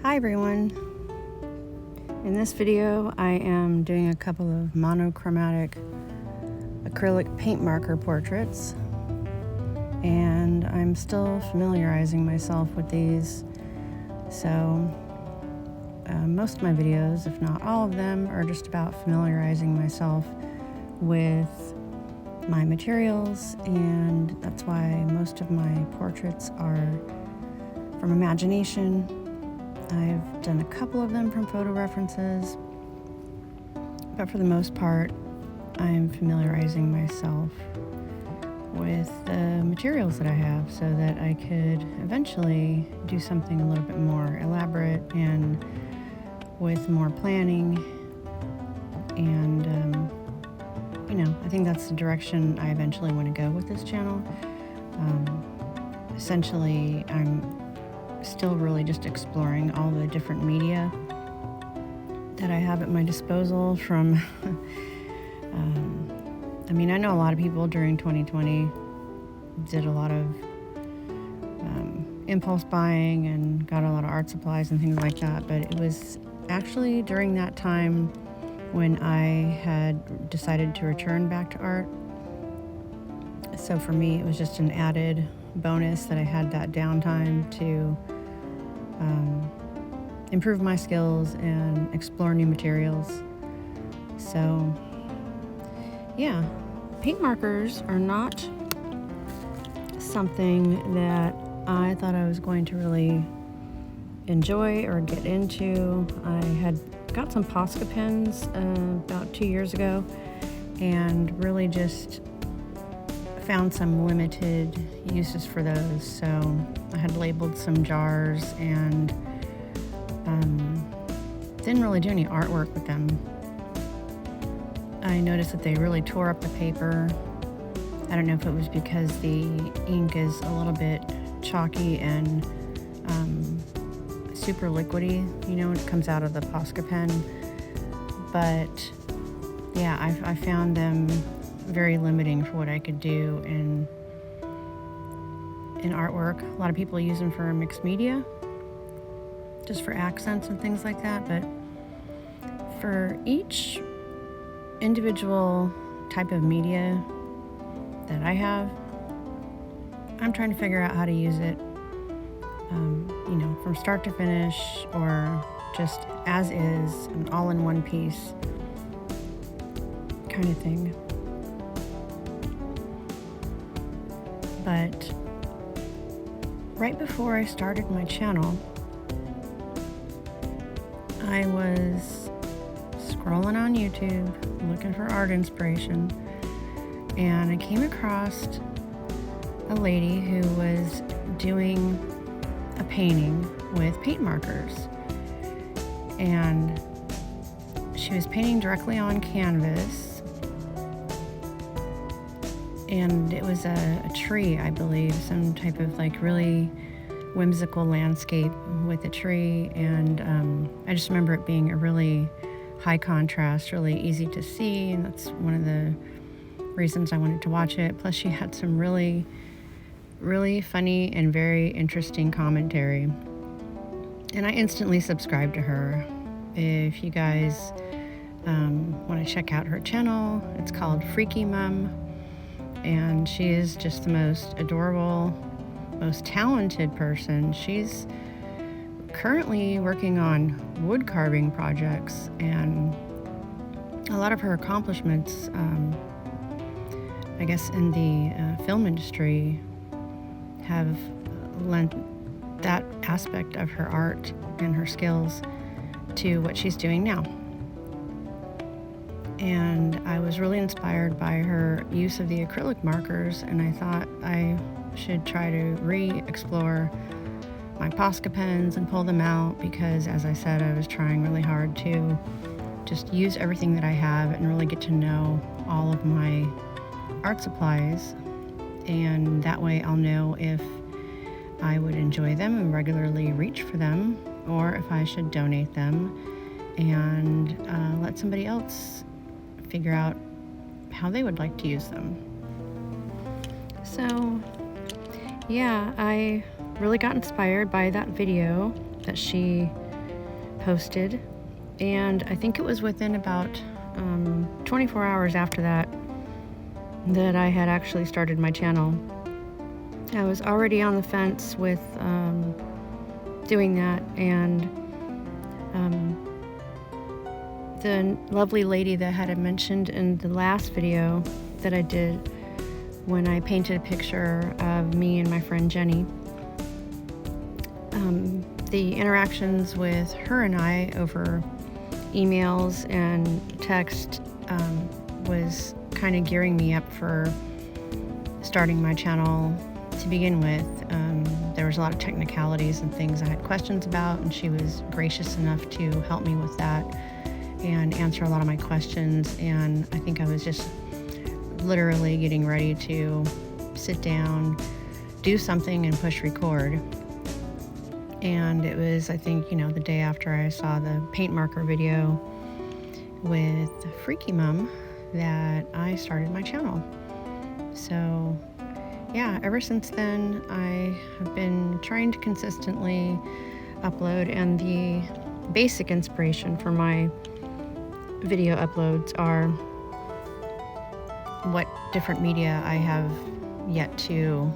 Hi everyone. In this video I am doing a couple of monochromatic acrylic paint marker portraits, and I'm still familiarizing myself with these. So most of my videos, if not all of them, are just about familiarizing myself with my materials, and that's why most of my portraits are from imagination. I've done a couple of them from photo references, but for the most part, I'm familiarizing myself with the materials that I have so that I could eventually do something a little bit more elaborate and with more planning. And, I think that's the direction I eventually want to go with this channel. Essentially, I'm still really just exploring all the different media that I have at my disposal from I know a lot of people during 2020 did a lot of impulse buying and got a lot of art supplies and things like that, but it was actually during that time when I had decided to return back to art. So for me, it was just an added bonus that I had that downtime to improve my skills and explore new materials. So yeah, paint markers are not something that I thought I was going to really enjoy or get into. I had got some Posca pens about 2 years ago and really just found some limited uses for those. So I had labeled some jars and didn't really do any artwork with them. I noticed that they really tore up the paper. I don't know if it was because the ink is a little bit chalky and super liquidy, when it comes out of the Posca pen. But yeah, I found them very limiting for what I could do in artwork. A lot of people use them for mixed media, just for accents and things like that, but for each individual type of media that I have, I'm trying to figure out how to use it, from start to finish, or just as is, an all-in-one piece kind of thing. But right before I started my channel, I was scrolling on YouTube looking for art inspiration, and I came across a lady who was doing a painting with paint markers, and she was painting directly on canvas, and it was a tree, I believe, some type of really whimsical landscape with a tree. And I just remember it being a really high contrast, really easy to see, and that's one of the reasons I wanted to watch it. Plus she had some really, really funny and very interesting commentary, and I instantly subscribed to her. If you guys want to check out her channel, it's called Freaky Mum, and she is just the most adorable, most talented person. She's currently working on wood carving projects, and a lot of her accomplishments, I guess in the film industry, have lent that aspect of her art and her skills to what she's doing now. And I was really inspired by her use of the acrylic markers, and I thought I should try to re-explore my Posca pens and pull them out, because as I said, I was trying really hard to just use everything that I have and really get to know all of my art supplies, and that way I'll know if I would enjoy them and regularly reach for them, or if I should donate them and let somebody else figure out how they would like to use them. So yeah, I really got inspired by that video that she posted, and I think it was within about 24 hours after that I had actually started my channel. I was already on the fence with doing that, and the lovely lady that had mentioned in the last video that I did when I painted a picture of me and my friend Jenny, the interactions with her and I over emails and text was kind of gearing me up for starting my channel to begin with. There was a lot of technicalities and things I had questions about, and she was gracious enough to help me with that and answer a lot of my questions. And I think I was just literally getting ready to sit down, do something, and push record. And it was, I think, the day after I saw the paint marker video with Freaky Mum that I started my channel. So yeah, ever since then I have been trying to consistently upload, and the basic inspiration for my video uploads are what different media I have yet to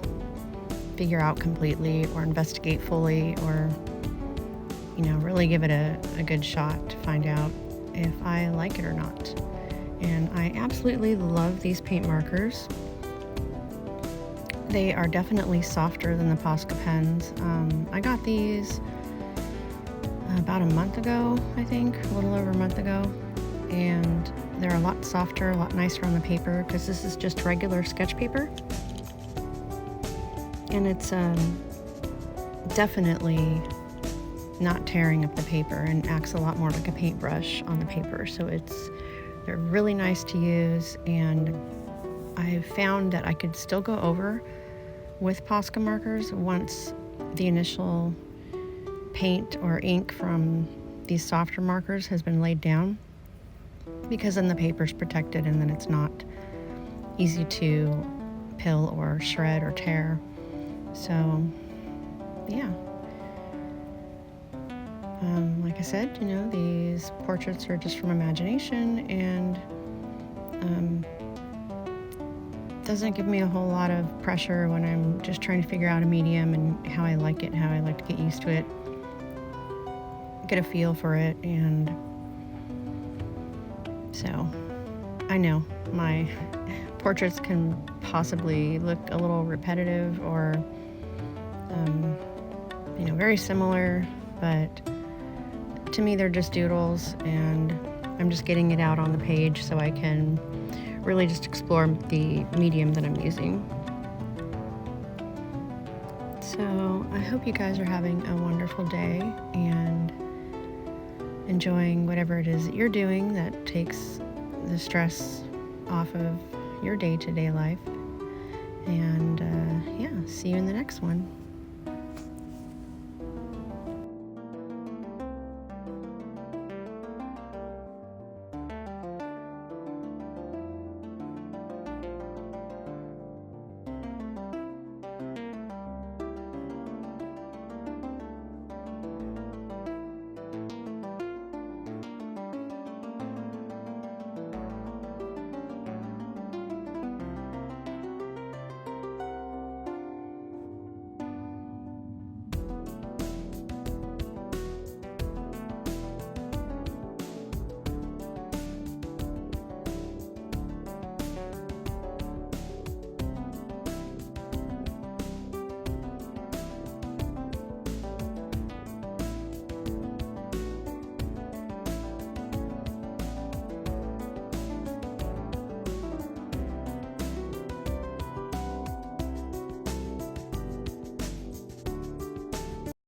figure out completely or investigate fully, or really give it a good shot to find out if I like it or not. And I absolutely love these paint markers. They are definitely softer than the Posca pens. I got these about a month ago, I think, a little over a month ago, and they're a lot softer, a lot nicer on the paper, because this is just regular sketch paper. And it's definitely not tearing up the paper and acts a lot more like a paintbrush on the paper. So they're really nice to use, and I found that I could still go over with Posca markers once the initial paint or ink from these softer markers has been laid down, because then the paper's protected and then it's not easy to pill or shred or tear. So yeah, like I said, these portraits are just from imagination, and doesn't give me a whole lot of pressure when I'm just trying to figure out a medium and how I like it, how I like to get used to it, get a feel for it. And so I know my portraits can possibly look a little repetitive or very similar, but to me they're just doodles, and I'm just getting it out on the page so I can really just explore the medium that I'm using. So I hope you guys are having a wonderful day and enjoying whatever it is that you're doing that takes the stress off of your day-to-day life. And yeah, see you in the next one.